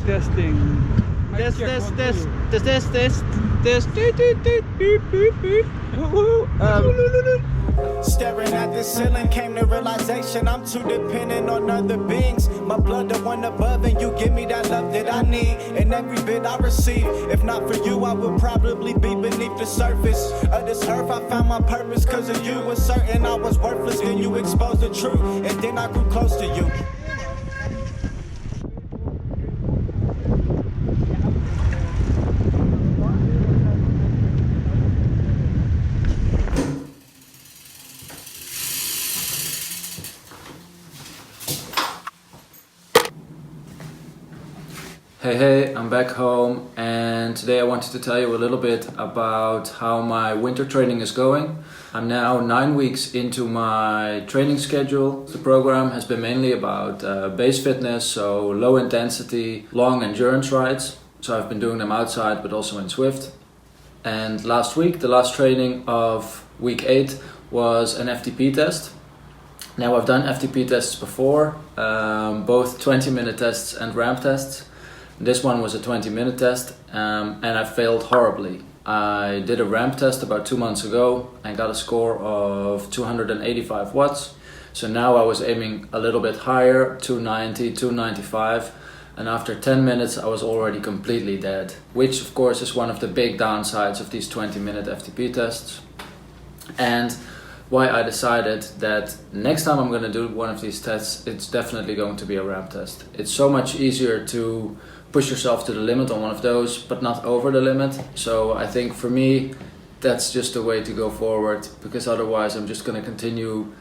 Testing. Test. Staring at the ceiling, came to realization I'm too dependent on other beings. My blood the one above, and you give me that love that I need, and every bit I receive. If not for you, I would probably be beneath the surface of this earth. I found my purpose cause of you, was certain I was worthless. Then you exposed the truth, and then I grew close to you. Hey, I'm back home, and today I wanted to tell you a little bit about how my winter training is going. I'm now 9 weeks into my training schedule. The program has been mainly about base fitness, so low intensity, long endurance rides. So I've been doing them outside but also in Zwift. And last week, the last training of week 8 was an FTP test. Now I've done FTP tests before, both 20-minute tests and ramp tests. This one was a 20-minute test, and I failed horribly. I did a ramp test about 2 months ago and got a score of 285 watts. So now I was aiming a little bit higher, 290, 295, and after 10 minutes I was already completely dead, which of course is one of the big downsides of these 20-minute FTP tests. And why I decided that next time I'm going to do one of these tests, it's definitely going to be a ramp test. It's so much easier to push yourself to the limit on one of those, but not over the limit. So I think for me, that's just the way to go forward, because otherwise I'm just going to continue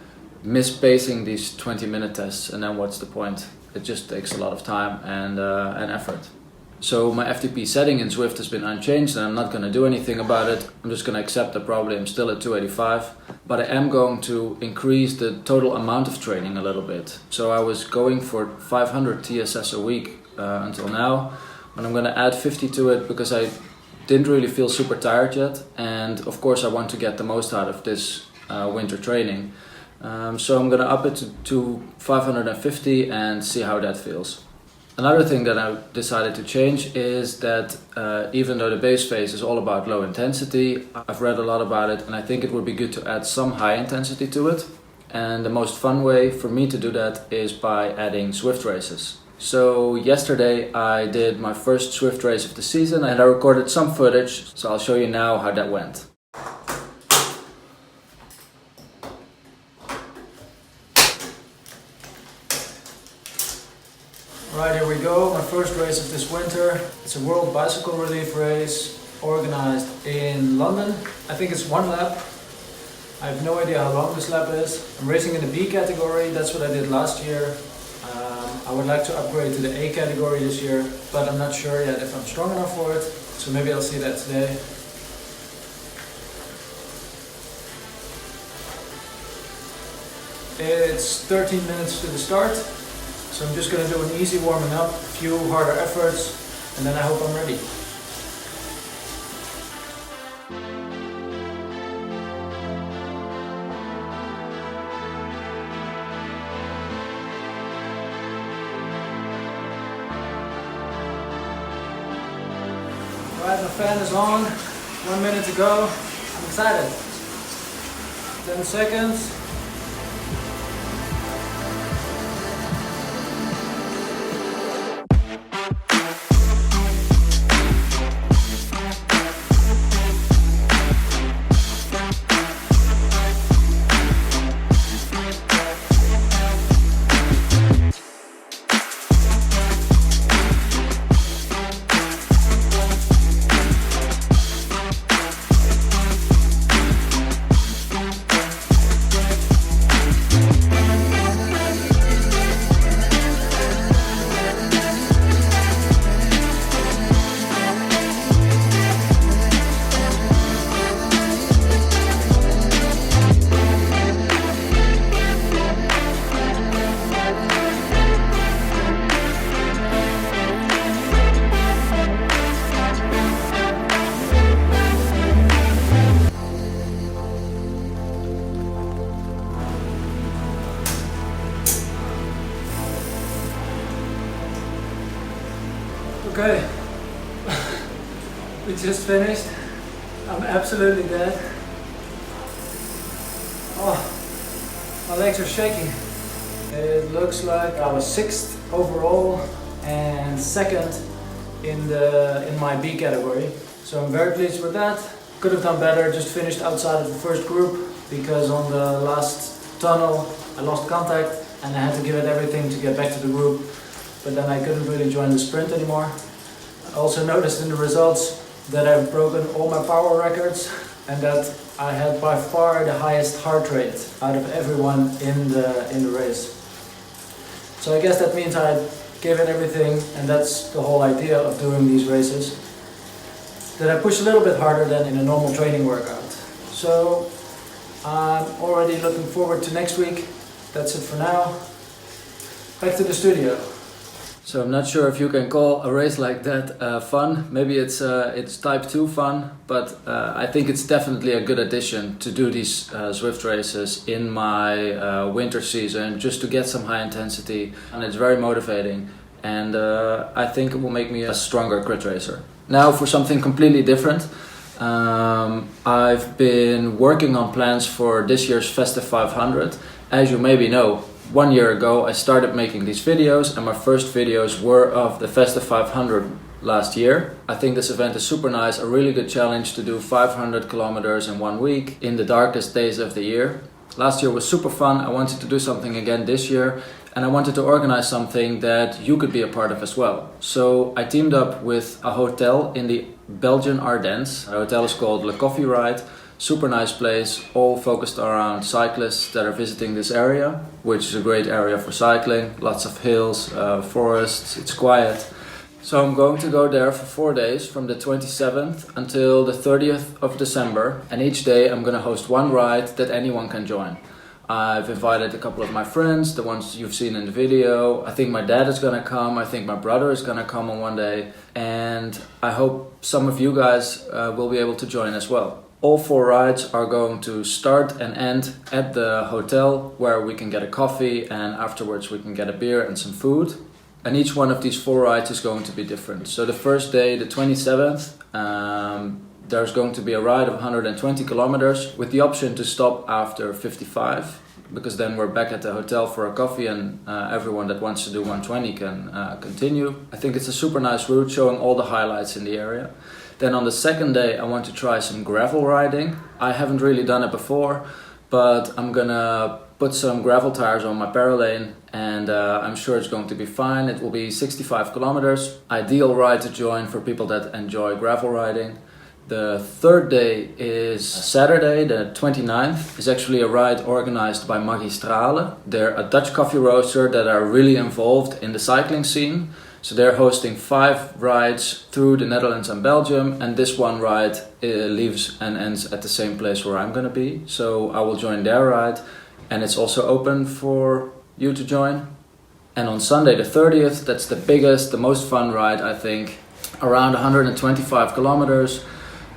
mispacing these 20-minute tests, and then what's the point? It just takes a lot of time and effort. So my FTP setting in Zwift has been unchanged, and I'm not going to do anything about it. I'm just going to accept that probably I'm still at 285, but I am going to increase the total amount of training a little bit. So I was going for 500 TSS a week until now, but I'm going to add 50 to it because I didn't really feel super tired yet, and of course I want to get the most out of this winter training. So I'm going to up it to 550 and see how that feels. Another thing that I decided to change is that even though the base phase is all about low intensity, I've read a lot about it, and I think it would be good to add some high intensity to it. And the most fun way for me to do that is by adding Zwift races. So yesterday I did my first Zwift race of the season, and I recorded some footage, so I'll show you now how that went. Alright, here we go, my first race of this winter. It's a World Bicycle Relief race organized in London. I think it's one lap. I have no idea how long this lap is. I'm racing in the B category, that's what I did last year. I would like to upgrade to the A category this year, but I'm not sure yet if I'm strong enough for it, so maybe I'll see that today. It's 13 minutes to the start. So I'm just going to do an easy warming up, a few harder efforts, and then I hope I'm ready. Alright, my fan is on, 1 minute to go, I'm excited. 10 seconds. Okay, we just finished. I'm absolutely dead. Oh, my legs are shaking. It looks like I was 6th overall and 2nd in my B category. So I'm very pleased with that. Could have done better, just finished outside of the first group because on the last tunnel I lost contact and I had to give it everything to get back to the group. But then I couldn't really join the sprint anymore. I also noticed in the results that I've broken all my power records and that I had by far the highest heart rate out of everyone in the race. So I guess that means I gave it everything, and that's the whole idea of doing these races. That I push a little bit harder than in a normal training workout. So I'm already looking forward to next week. That's it for now. Back to the studio. So I'm not sure if you can call a race like that fun. Maybe it's type 2 fun, but I think it's definitely a good addition to do these Zwift races in my winter season, just to get some high intensity, and it's very motivating, and I think it will make me a stronger crit racer. Now for something completely different. I've been working on plans for this year's Festive 500. As you maybe know, 1 year ago I started making these videos, and my first videos were of the Festive 500 last year. I think this event is super nice, a really good challenge to do 500 kilometers in 1 week in the darkest days of the year. Last year was super fun. I wanted to do something again this year, and I wanted to organize something that you could be a part of as well. So I teamed up with a hotel in the Belgian Ardennes. The hotel is called Le Coffee Ride. Super nice place, all focused around cyclists that are visiting this area, which is a great area for cycling. Lots of hills, forests, it's quiet. So I'm going to go there for 4 days, from the 27th until the 30th of December. And each day I'm going to host one ride that anyone can join. I've invited a couple of my friends, the ones you've seen in the video. I think my dad is going to come. I think my brother is going to come on one day. And I hope some of you guys will be able to join as well. All 4 rides are going to start and end at the hotel, where we can get a coffee and afterwards we can get a beer and some food. And each one of these 4 rides is going to be different. So the first day, the 27th, there's going to be a ride of 120 kilometers with the option to stop after 55, because then we're back at the hotel for a coffee, and everyone that wants to do 120 can continue. I think it's a super nice route showing all the highlights in the area. Then on the second day I want to try some gravel riding. I haven't really done it before, but I'm gonna put some gravel tires on my Paralane, and I'm sure it's going to be fine. It will be 65 kilometers. Ideal ride to join for people that enjoy gravel riding. The third day is Saturday, the 29th. It's actually a ride organized by Magistrale. They're a Dutch coffee roaster that are really involved in the cycling scene. So they're hosting 5 rides through the Netherlands and Belgium, and this one ride leaves and ends at the same place where I'm gonna be. So I will join their ride, and it's also open for you to join. And on Sunday the 30th, that's the biggest, the most fun ride, I think, around 125 kilometers.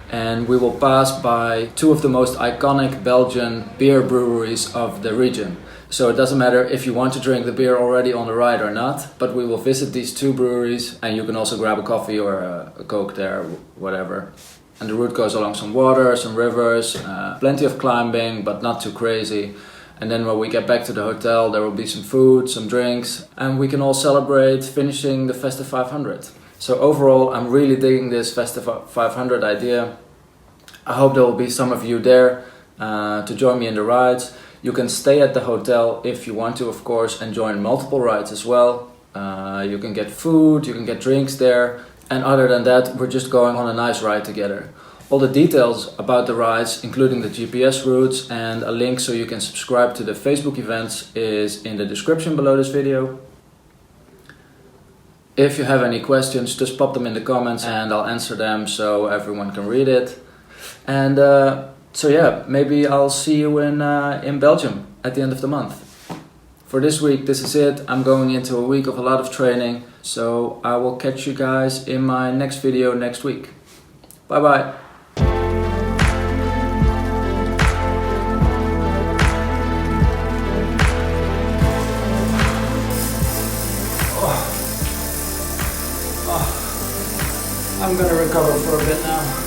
And we will pass by 2 of the most iconic Belgian beer breweries of the region. So it doesn't matter if you want to drink the beer already on the ride or not, but we will visit these 2 breweries, and you can also grab a coffee or a Coke there, whatever. And the route goes along some water, some rivers, plenty of climbing, but not too crazy. And then when we get back to the hotel, there will be some food, some drinks, and we can all celebrate finishing the Festive 500. So overall, I'm really digging this Festive 500 idea. I hope there will be some of you there to join me in the rides. You can stay at the hotel if you want to, of course, and join multiple rides as well. You can get food, you can get drinks there. And other than that, we're just going on a nice ride together. All the details about the rides, including the GPS routes and a link so you can subscribe to the Facebook events, is in the description below this video. If you have any questions, just pop them in the comments and I'll answer them so everyone can read it. And so yeah, maybe I'll see you in Belgium at the end of the month. For this week, this is it. I'm going into a week of a lot of training, so I will catch you guys in my next video next week. Bye bye. recovered for a bit now.